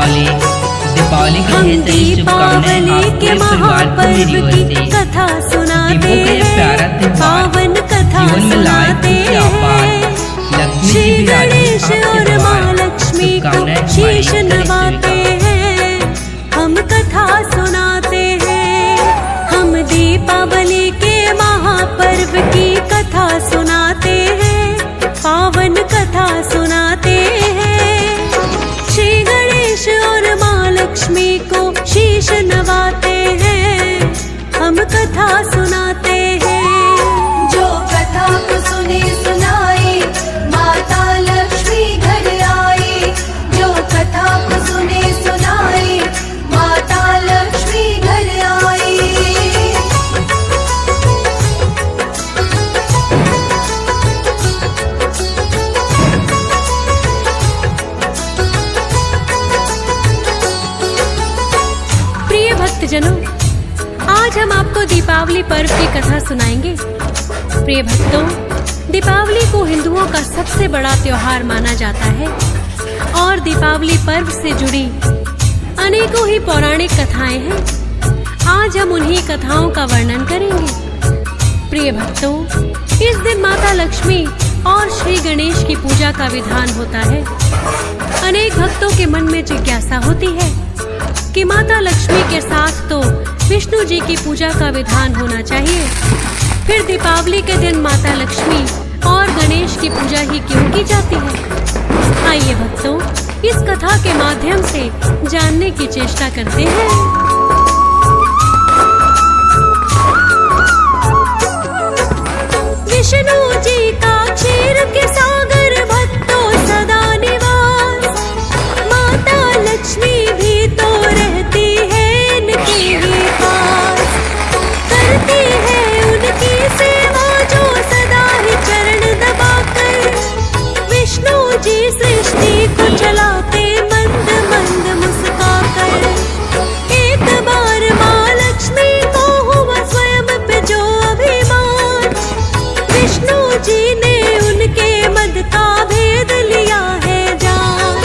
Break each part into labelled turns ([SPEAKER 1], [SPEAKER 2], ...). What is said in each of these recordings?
[SPEAKER 1] दीपावली की ढेर सारी शुभकामनाएं आपके परिवार को मेरी ओर से। दीपों का ये प्यारा त्योहार जीवन में लाए खुशी आपार, लक्ष्मी जी विराजे आपके द्वार, शुभकामनाएं हमारी
[SPEAKER 2] हम कथा सुनाते हैं, हम दीपावली के महापर्व की कथा सुनाते हैं, पावन कथा सुनाते हैं। श्री गणेश और माँ लक्ष्मी को शीश नवाते हैं, हम कथा सुनाते हैं।
[SPEAKER 3] जो कथा को सुने सुनाए माता लक्ष्मी घर आई, जो कथा को सुने सुनाए माता लक्ष्मी घर आई।
[SPEAKER 2] प्रिय भक्तजनों, आज हम आपको दीपावली पर्व की कथा सुनाएंगे। प्रिय भक्तों, दीपावली को हिंदुओं का सबसे बड़ा त्योहार माना जाता है और दीपावली पर्व से जुड़ी अनेकों ही पौराणिक कथाएं हैं। आज हम उन्हीं कथाओं का वर्णन करेंगे। प्रिय भक्तों, इस दिन माता लक्ष्मी और श्री गणेश की पूजा का विधान होता है। अनेक भक्तों के मन में जिज्ञासा होती है कि माता लक्ष्मी के साथ तो विष्णु जी की पूजा का विधान होना चाहिए, फिर दीपावली के दिन माता लक्ष्मी और गणेश की पूजा ही क्यों की जाती है? आइए भक्तों, इस कथा के माध्यम से जानने की चेष्टा करते हैं। विष्णु जी का क्षीर के सागर भक्तों सदा निवास, माता लक्ष्मी भी तो रहती है इनके ही पास, करती है उनकी सेवा जो सदा ही चरण दबाकर, विष्णु जी सृष्टि को चलाते मंद मंद मुस्काकर। एक बार माँ लक्ष्मी को हुआ स्वयं पे जो अभिमान, विष्णु जी ने उनके मद का भेद लिया है जान।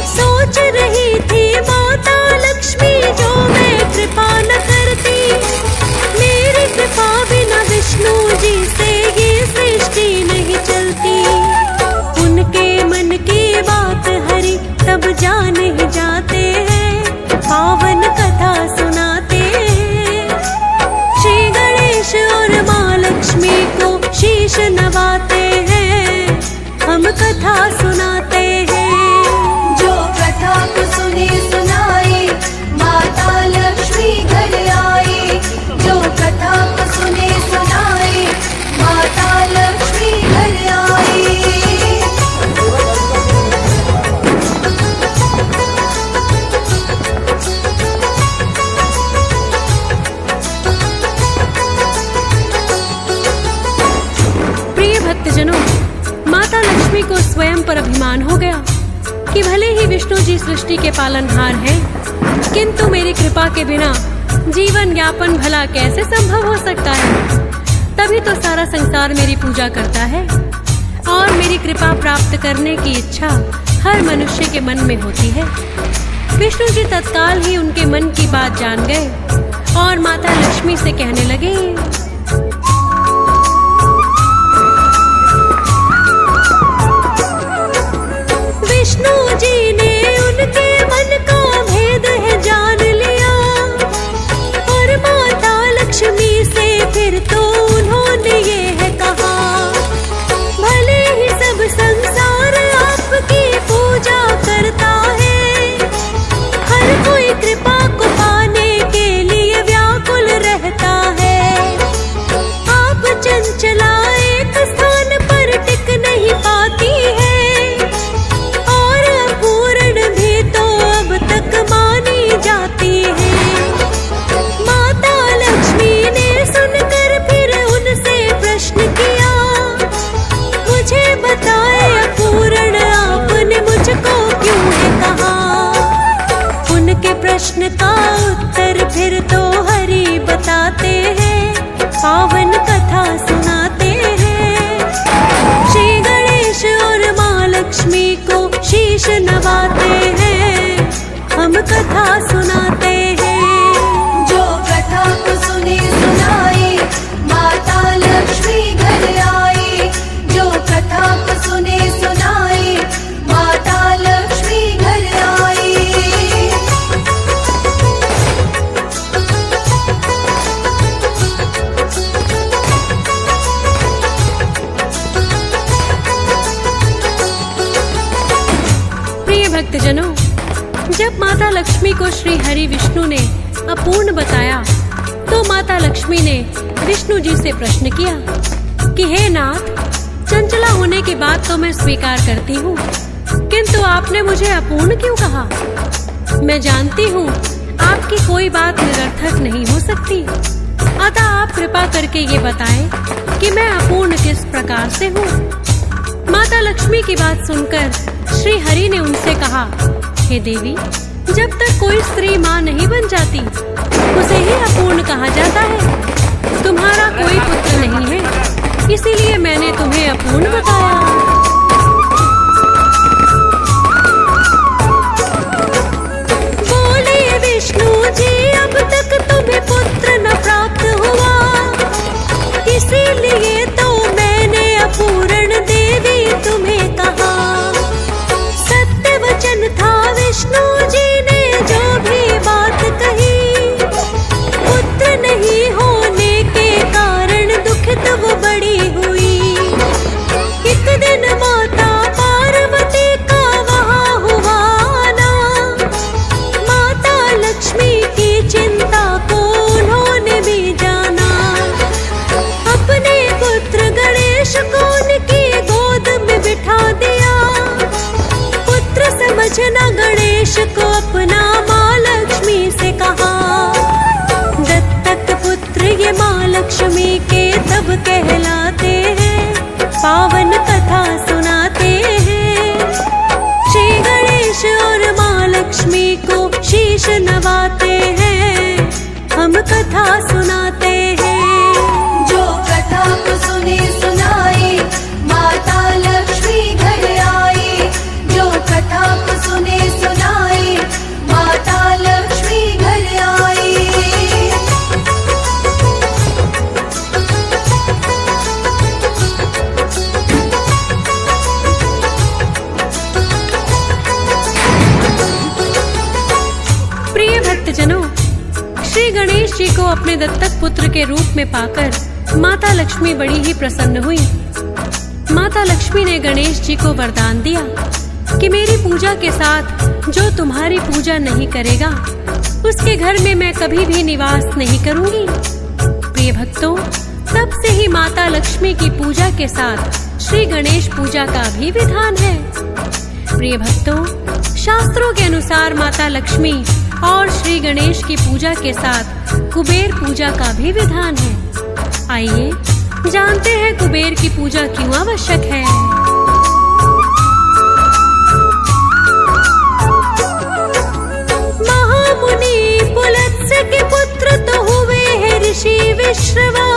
[SPEAKER 2] सोच रही थी माता लक्ष्मी जो मैं कृपा न करती, मेरी कृपा बिना विष्णु जी से ये सृष्टि नहीं चलती। उनके मन की बात हरि तब जान ही जाते हैं, पावन कथा सुनाते हैं। श्री गणेश और माँ लक्ष्मी को शीश नवाते हैं, हम कथा सुनाते हैं।
[SPEAKER 3] जो कथा को सुने सुनाए माता लक्ष्मी घर आई, जो कथा को सुने सुनाए माता लक्ष्मी घर आई।
[SPEAKER 2] प्रिय भक्तजनों, माता लक्ष्मी को स्वयं पर अभिमान हो गया कि भले ही विष्णु जी सृष्टि के पालनहार हैं, किंतु मेरी कृपा के बिना जीवन यापन भला कैसे संभव हो सकता है? तभी तो सारा संसार मेरी पूजा करता है और मेरी कृपा प्राप्त करने की इच्छा हर मनुष्य के मन में होती है। विष्णु जी तत्काल ही उनके मन की बात जान गए और माता लक्ष्मी से कहने लगे, विष्णु जी ने उनके मन का भेद है जान लिया, और माता लक्ष्मी से फिर तो उन्होंने ये है कहा, भले ही सब संसार आपकी पूजा करता है, हर कोई कृपा को पाने के लिए व्याकुल रहता है। आप चंचला एक स्थान पर टिक नहीं पाती है, और अपूर्ण भी तो अब तक मानी जाती है। माता लक्ष्मी ने सुनकर फिर उनसे प्रश्न किया, मुझे बताए अपूर्ण आपने मुझको क्यों है कहा? उनके प्रश्न का उत्तर फिर तो हरि बताते हैं, पावन कथा सुनाते हैं। श्री गणेश और माँ लक्ष्मी को शीश नवाते हैं, हम कथा सुनाते हैं।
[SPEAKER 3] जो कथा को सुने सुनाए माता लक्ष्मी घर आई। जो कथा को सुने सुनाए माता लक्ष्मी घर आई।
[SPEAKER 2] प्रिय भक्तजनों, जब माता लक्ष्मी को श्री हरि विष्णु ने अपूर्ण बताया तो माता लक्ष्मी ने विष्णु जी से प्रश्न किया कि हे नाथ, चंचला होने के बाद तो मैं स्वीकार करती हूँ, किंतु आपने मुझे अपूर्ण क्यों कहा? मैं जानती हूँ आपकी कोई बात निरर्थक नहीं हो सकती, अतः आप कृपा करके ये बताएं कि मैं अपूर्ण किस प्रकार से हूँ। माता लक्ष्मी की बात सुनकर श्री हरि ने उनसे कहा, हे देवी, जब तक कोई स्त्री माँ नहीं बन जाती उसे ही अपूर्ण कहा जाता है। तुम्हारा कोई पुत्र नहीं है, इसीलिए मैंने तुम्हें अपूर्ण बताया। बोले विष्णु जी, अब तक तुम्हें पुत्र न प्राप्त हुआ, इसीलिए तो मैंने अपूर्ण देवी तुम्हें कहा। सत्य वचन था विष्णु जी ने जो भी बात कही, पुत्र नहीं होने के कारण दुखित वो बड़ी हुई। एक दिन माता पार्वती का वहाँ हुआ आना, माता लक्ष्मी की चिंता को उन्होंने भी जाना। अपने पुत्र गणेश को उनकी गोद में बिठा दिया। पुत्र समझना गणेश को अपना माँ लक्ष्मी से कहा। दत्तक पुत्र ये माँ लक्ष्मी के तब कहलाते हैं, पावन कथा सुनाते हैं। श्री गणेश और माँ लक्ष्मी को शीश नवाते हैं, हम कथा सुनाते हैं।
[SPEAKER 3] जो कथा को सुने सुनाए माता लक्ष्मी घर आई। जो कथा को सुने सुनाए माता लक्ष्मी घर आई।
[SPEAKER 2] प्रिय भक्तजनों, श्री गणेश जी को अपने दत्तक पुत्र के रूप में पाकर माता लक्ष्मी बड़ी ही प्रसन्न हुई। माता लक्ष्मी ने गणेश जी को वरदान दिया कि मेरी पूजा के साथ जो तुम्हारी पूजा नहीं करेगा उसके घर में मैं कभी भी निवास नहीं करूंगी। प्रिय भक्तों, तब से ही माता लक्ष्मी की पूजा के साथ श्री गणेश पूजा का भी विधान है। प्रिय भक्तों, शास्त्रों के अनुसार माता लक्ष्मी और श्री गणेश की पूजा के साथ कुबेर पूजा का भी विधान है। आइए जानते हैं कुबेर की पूजा क्यों आवश्यक है। महामुनि पुलत्स्य के पुत्र तो हुए हैं ऋषि विश्रवा।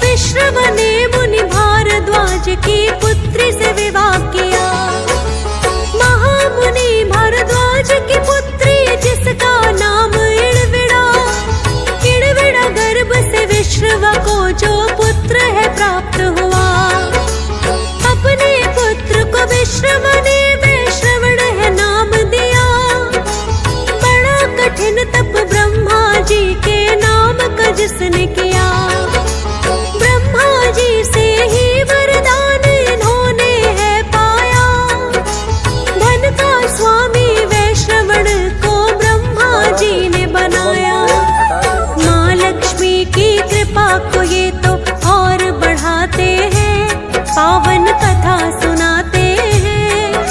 [SPEAKER 2] विश्रवा ने मुनि भारद्वाज की पुत्री से विवाह किया। महामुनि भारद्वाज की पुत्री जिसका नाम इड़विड़ा, इड़विड़ा गर्भ से विश्रवा को जो पुत्र है प्राप्त हुआ। अपने पुत्र को विश्रवा ने वैश्रवण है नाम दिया। बड़ा कठिन तप ब्रह्मा जी के नाम का जिसने किया। ब्रह्मा जी से ही वरदान इन्होंने है पाया। धन का स्वामी वैश्रवण को ब्रह्मा जी ने बनाया। माँ लक्ष्मी की कृपा को ये तो और बढ़ाते हैं, पावन कथा सुनाते हैं।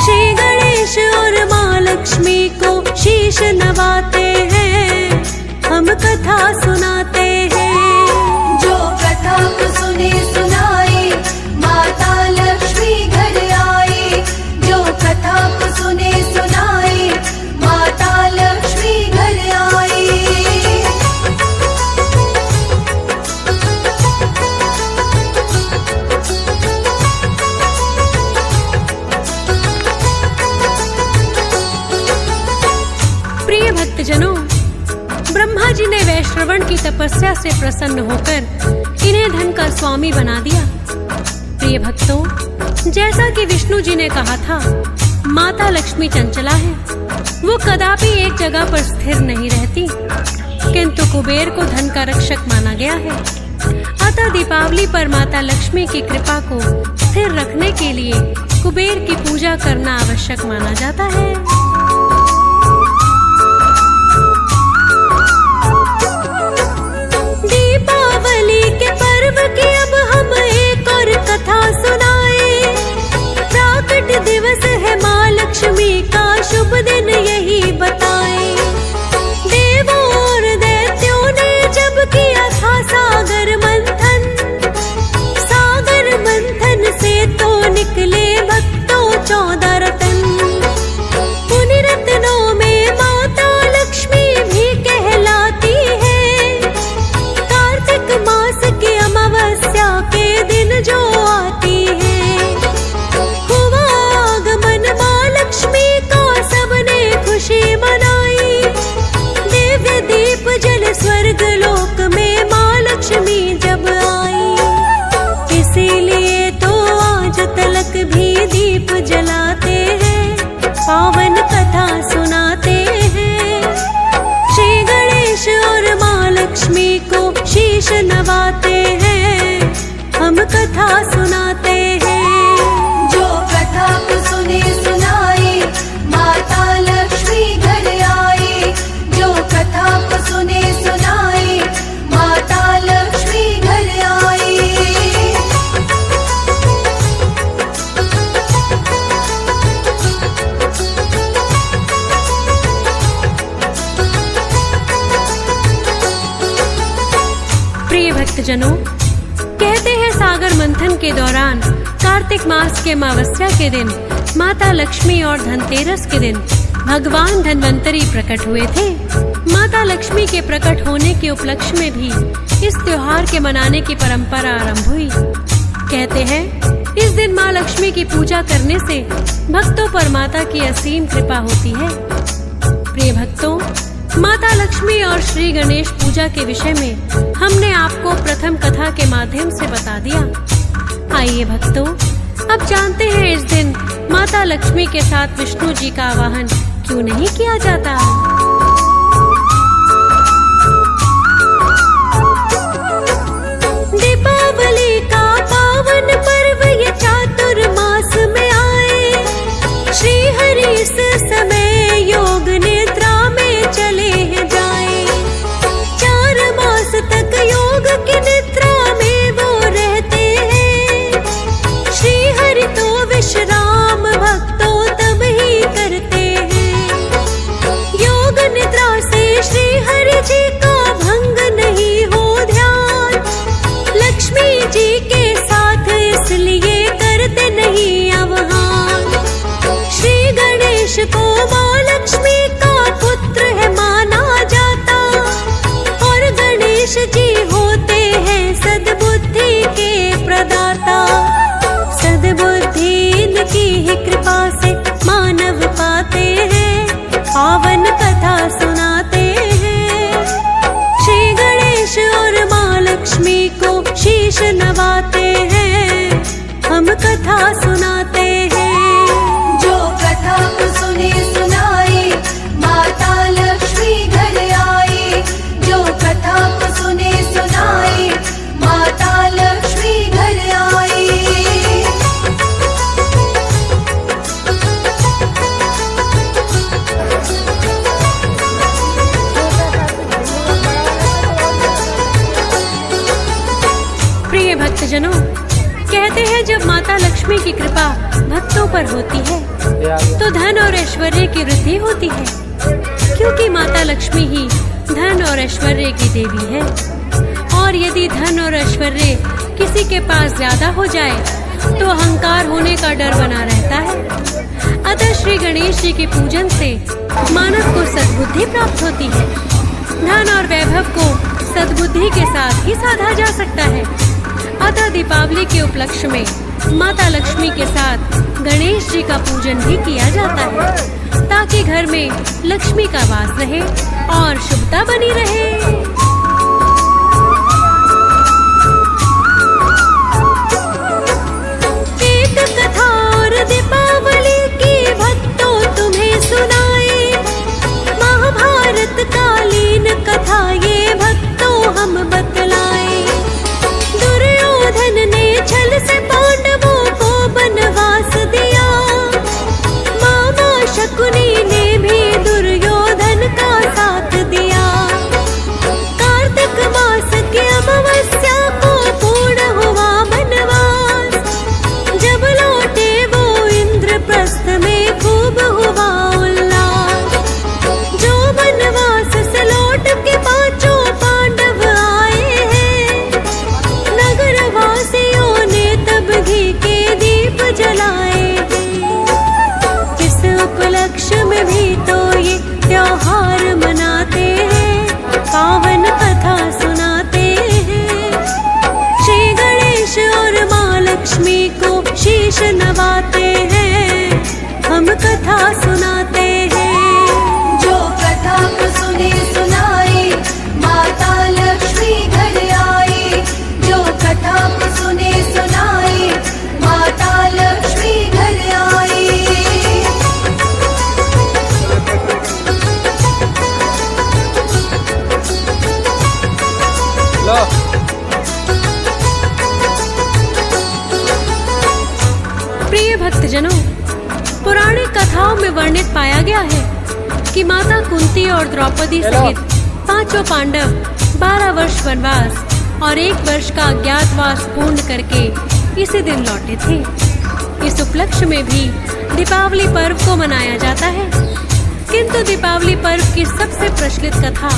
[SPEAKER 2] श्री गणेश और माँ लक्ष्मी को शीश नवाते हैं, हम कथा सुनाते हैं।
[SPEAKER 3] जो कथा को सुने सुनाए माता लक्ष्मी घर आई। जो कथा को सुने सुनाए माता लक्ष्मी घर आई।
[SPEAKER 4] श्रवण की तपस्या से प्रसन्न होकर इन्हें धन का स्वामी बना दिया। प्रिय भक्तों, जैसा कि विष्णु जी ने कहा था, माता लक्ष्मी चंचला है। वो कदापि एक जगह पर स्थिर नहीं रहती, किंतु कुबेर को धन का रक्षक माना गया है। अतः दीपावली पर माता लक्ष्मी की कृपा को स्थिर रखने के लिए कुबेर की पूजा करना आवश्यक माना जाता है।
[SPEAKER 2] दीपावली के पर्व की अब हम एक और कथा सुनाए। प्राकट दिवस है माँ लक्ष्मी का, शुभ दिन यही बताए। देवों और दैत्यों ने जब किया था सागर मंथन, सागर मंथन से तो निकले भक्तों 14 रतन। उन रत्नों में माता लक्ष्मी भी कहलाती है। कार्तिक मास की अमावस्या के दिन जो आती है, हुआ आगमन माँ लक्ष्मी का, सबने खुशी मनाई। दिव्य दीप जल स्वर्ग लोक में माँ लक्ष्मी जब आई, इसीलिए तो आज तलक भी दीप जलाते हैं, पावन कथा सुनाते हैं। श्री गणेश और माँ लक्ष्मी को शीश नवाते हैं, हम कथा सुनाते हैं।
[SPEAKER 3] जो कथा को सुने सुनाए, माता लक्ष्मी घर आए। जो कथा को सुने सुनाए, माता लक्ष्मी घर आए।
[SPEAKER 4] प्रिय भक्तजनों, कहते हैं सागर मंथन के दौरान कार्तिक मास के अमावस्या के दिन माता लक्ष्मी और धनतेरस के दिन भगवान धन्वंतरी प्रकट हुए थे। माता लक्ष्मी के प्रकट होने के उपलक्ष्य में भी इस त्योहार के मनाने की परंपरा आरंभ हुई। कहते हैं इस दिन माँ लक्ष्मी की पूजा करने से भक्तों पर माता की असीम कृपा होती है। प्रिय भक्तों, माता लक्ष्मी और श्री गणेश पूजा के विषय में हमने आपको प्रथम कथा के माध्यम से बता दिया। आइए भक्तों, अब जानते हैं इस दिन माता लक्ष्मी के साथ विष्णु जी का आवाहन क्यों नहीं किया जाता।
[SPEAKER 2] दीपावली का पावन पर्व ये चातुर्मास में आए। श्री हरि इस समय योग निद्रा में चले हैं जाए। 4 मास तक योग की निद्रा में वो रहते हैं। श्री हरि तो विश्राम भक्तों तब ही करते हैं। योग निद्रा से श्री हरि जी का भंग नहीं हो ध्यान। लक्ष्मी जी के साथ इसलिए करते नहीं अवहान। श्री गणेश को माँ लक्ष्मी का पुत्र है माना जाता, और गणेश जी होते हैं सद्बुद्धि के प्रदाता। सद्बुद्धि इनकी ही कृपा से मानव पाते हैं, पावन कथा सुनाते हैं। श्री गणेश और माँ लक्ष्मी को शीश नवाते हैं, हम कथा सुनाते हैं।
[SPEAKER 3] जो कथा को सुने सुनाए, माता लक्ष्मी घर आए। जो कथा को सुने सुनाए, माता लक्ष्मी घर आए।
[SPEAKER 4] प्रिय भक्तजनों, कहते हैं जब माता लक्ष्मी की कृपा भक्तों पर होती है तो धन और ऐश्वर्य की वृद्धि होती है, क्योंकि माता लक्ष्मी ही धन और ऐश्वर्य की देवी है। और यदि धन और ऐश्वर्य किसी के पास ज्यादा हो जाए तो अहंकार होने का डर बना रहता है। अतः श्री गणेश जी के पूजन से मानव को सद्बुद्धि प्राप्त होती है। धन और वैभव को सद्बुद्धि के साथ ही साधा जा सकता है। अतः दीपावली के उपलक्ष्य में माता लक्ष्मी के साथ गणेश जी का पूजन भी किया जाता है, ताकि घर में लक्ष्मी का वास रहे और शुभता बनी रहे।
[SPEAKER 2] शीश नवाते हैं, हम कथा सुनाते हैं।
[SPEAKER 3] जो कथा को सुने सुनाए, माता लक्ष्मी घर आए। जो कथा को सुने सुनाए, माता लक्ष्मी घर आए।
[SPEAKER 4] प्रिय भक्तजनों, पुरानी कथाओं में वर्णित पाया गया है कि माता कुंती और द्रौपदी सहित पांचों पांडव 12 वर्ष वनवास और 1 वर्ष का अज्ञातवास पूर्ण करके इसी दिन लौटे थे। इस उपलक्ष्य में भी दीपावली पर्व को मनाया जाता है, किंतु दीपावली पर्व की सबसे प्रचलित कथा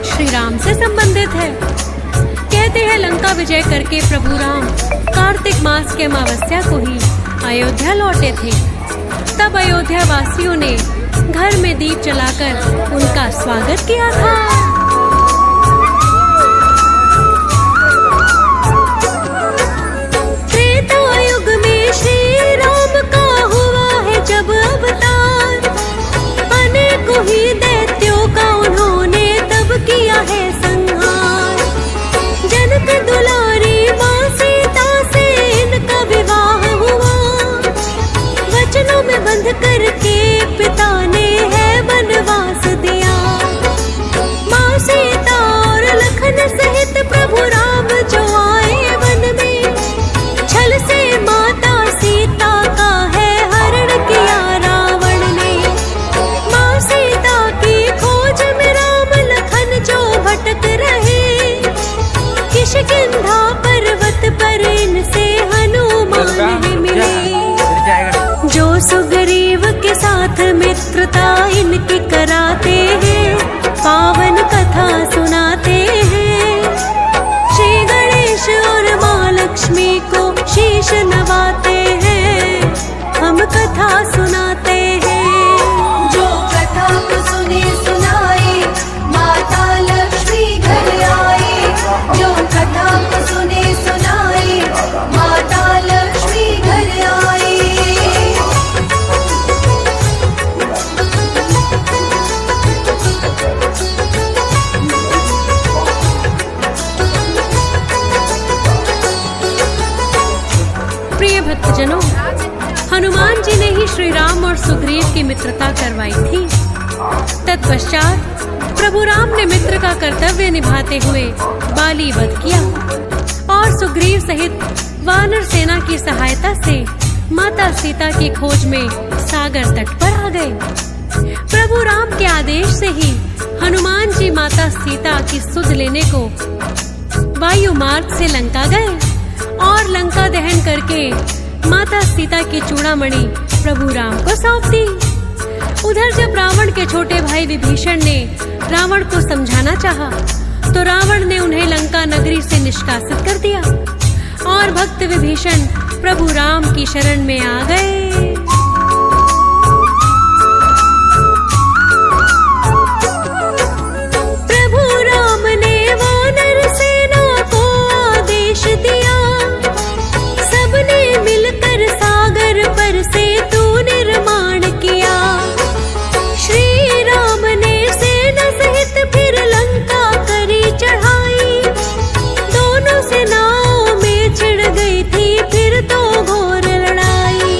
[SPEAKER 4] श्री राम से संबंधित है। कहते हैं लंका विजय करके प्रभु राम कार्तिक मास के अमावस्या को ही अयोध्या लौटे थे। तब अयोध्या वासियों ने घर में दीप जलाकर उनका स्वागत किया था।
[SPEAKER 2] त्रेता युग में श्री राम का हुआ है जब अवतार, अनेकों ही दैत्यों का उन्होंने तब किया है संहार। जनक दुलारी माँ सीता से इनका विवाह हुआ, वचनों में बंध करके पिता ने है वनवास दिया। माँ सीता और लखन सहित प्रभु राम जो आए वन में, छल से माता सीता का है हरण किया रावण ने। माँ सीता की खोज में राम लखन जो भटक रहे, किष्किंधा पर्वत पर इनसे हनुमान ही मिले। जो सुग्रीव के साथ मित्रता इनकी कराते हैं, पावन कथा सुनाते हैं। श्री गणेश और माँ लक्ष्मी को शीश नवाते हैं, हम कथा सुनाते हैं।
[SPEAKER 3] जो कथा को सुने सुनाए, माता लक्ष्मी घर आए। जो कथा को सुने सुनाए, माता लक्ष्मी घर आए।
[SPEAKER 4] प्रिय भक्तजनों, हनुमान जी ने ही श्री राम और सुग्रीव की मित्रता करवाई थी। तत्पश्चात प्रभु राम ने मित्र का कर्तव्य निभाते हुए बाली वध किया और सुग्रीव सहित वानर सेना की सहायता से माता सीता की खोज में सागर तट पर आ गए। प्रभु राम के आदेश से ही हनुमान जी माता सीता की सुध लेने को वायु मार्ग से लंका गए और लंका दहन करके माता सीता की चूड़ामणि प्रभु राम को सौंप दी। उधर जब रावण के छोटे भाई विभीषण ने रावण को समझाना चाहा, तो रावण ने उन्हें लंका नगरी से निष्कासित कर दिया और भक्त विभीषण प्रभु राम की शरण में आ गए।
[SPEAKER 2] प्रभु राम ने वानर सेना को आदेश दिया, सबने मिलकर सागर पर सेतु निर्माण किया। श्री राम ने सेना सहित फिर लंका करी चढ़ाई, दोनों सेनाओं में छिड़ गई थी फिर तो घोर लड़ाई।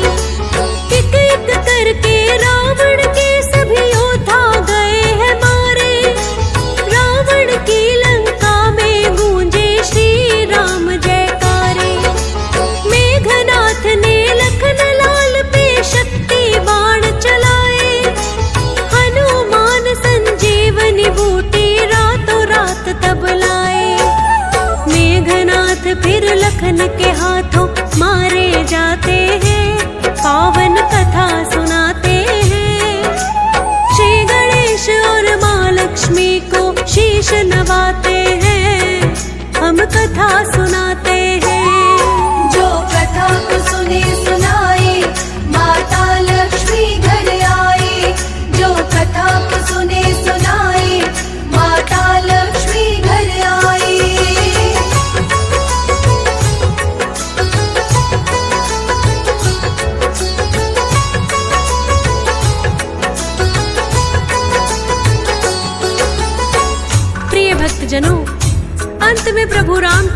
[SPEAKER 2] एक एक करके रावण के सभी योद्धा गए हैं मारे, रावण की लंका में गूंजे श्री राम जयकारे। मेघनाथ ने लखन लाल पे शक्ति बाण चलाए, हनुमान संजीवनी बूटी रातों रात तब लाए। मेघनाथ फिर लखन के हाथों मारे जाते हैं, पावन कथा सुनाते हैं। श्री गणेश और माँ लक्ष्मी को शीश नवाते हैं, हम कथा सुनाते हैं।
[SPEAKER 3] जो कथा को सुने सुनाए, माता लक्ष्मी घर आए। जो कथा को सुने सुनाए, माता लक्ष्मी घर आए।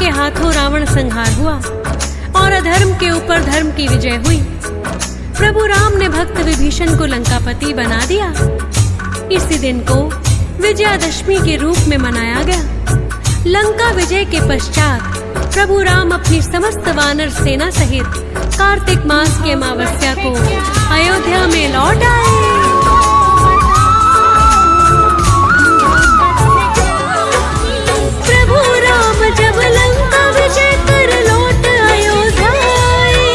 [SPEAKER 4] के हाथों रावण संहार हुआ और अधर्म के ऊपर धर्म की विजय हुई। प्रभु राम ने भक्त विभीषण को लंकापति बना दिया। इसी दिन को विजयादशमी के रूप में मनाया गया। लंका विजय के पश्चात प्रभु राम अपनी समस्त वानर सेना सहित कार्तिक मास की अमावस्या को अयोध्या में लौट आए। प्रभु राम जब लंका विजय कर लौट अयोध्या आए,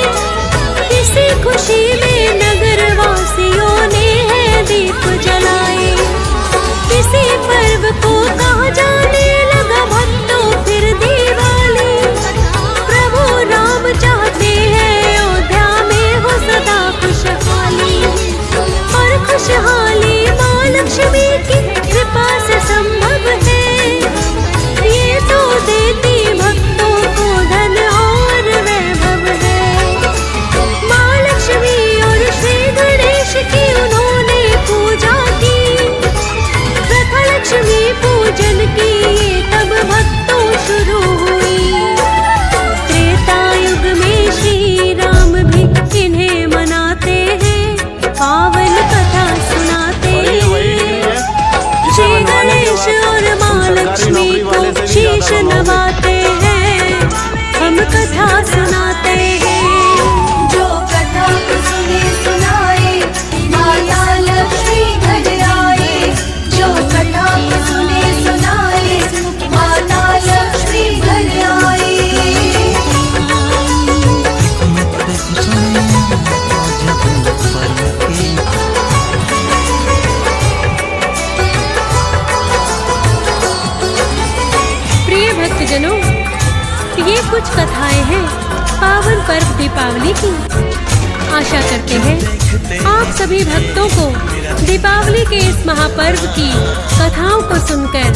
[SPEAKER 4] इसी खुशी में नगर वासियों ने है दीप जलाए। इसी पर्व को कहा जाने लगा भक्तों फिर दिवाली। प्रभु राम चाहते हैं अयोध्या में हो सदा खुशहाली, और खुशहाली माँ लक्ष्मी की कृपा से संभव है। ये तो देती भक्तों को धन और वैभव है। माँ लक्ष्मी और श्री गणेश की उन्होंने पूजा की। प्रथा लक्ष्मी पूजन की ये तब भक्तों शुरू हुई। त्रेता युग में श्री राम भी इन्हें मनाते हैं, पावन कथा सुनाते हैं। श्री गणेश और माँ लक्ष्मी को शीश नवाते हैं, हम कथा सुनाते हैं।
[SPEAKER 3] जो कथा को सुने सुनाए माता लक्ष्मी घर आए। जो कथा को सुने सुनाए माता लक्ष्मी घर आए।
[SPEAKER 4] प्रिय भक्तजनों, ये कुछ कथाएं हैं पावन पर्व दीपावली की। आशा करते हैं आप सभी भक्तों को दीपावली के इस महापर्व की कथाओं को सुनकर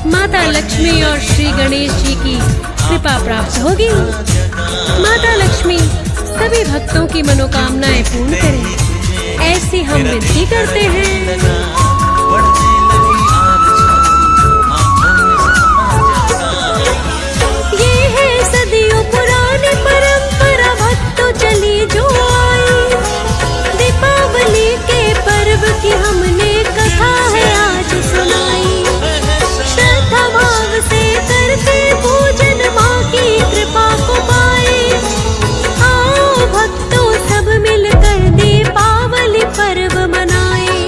[SPEAKER 4] माता लक्ष्मी और श्री गणेश जी की कृपा प्राप्त होगी। माता लक्ष्मी सभी भक्तों की मनोकामनाएं पूर्ण करें, ऐसी हम विनती करते हैं। सदियों पुरानी परंपरा भक्तों चली जो आई। दीपावली के पर्व की हमने कथा है आज सुनाई। श्रद्धा भाव से करते पूजन माँ की कृपा को पाए। आओ भक्तों सब मिलकर दीपावली पर्व मनाए।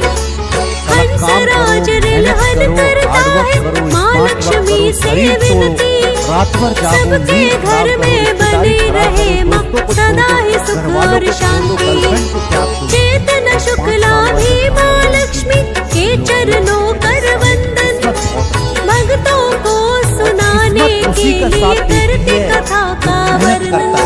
[SPEAKER 4] हंसराज रिलहन करता है माँ लक्ष्मी से विनती। सबके घर में बनी रहे माँ सदा ही सुख और शांति। चेतन शुक्ला भी माँ लक्ष्मी के चरणों कर वंदन। भक्तों को सुनाने के लिए करते कथा का वर्णन।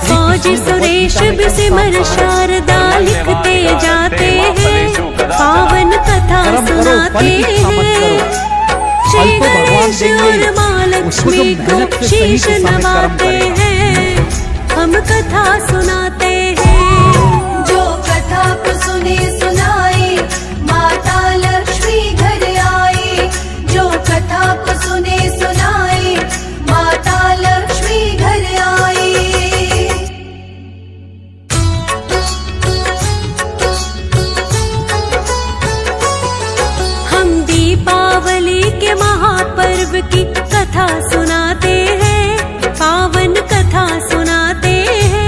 [SPEAKER 4] फौजी सुरेश सिमर शारदा लिखते जाते हैं, पावन कथा सुनाते हैं। श्री गणेश और माँ लक्ष्मी को शीश नवाते हैं, हम कथा सुनाते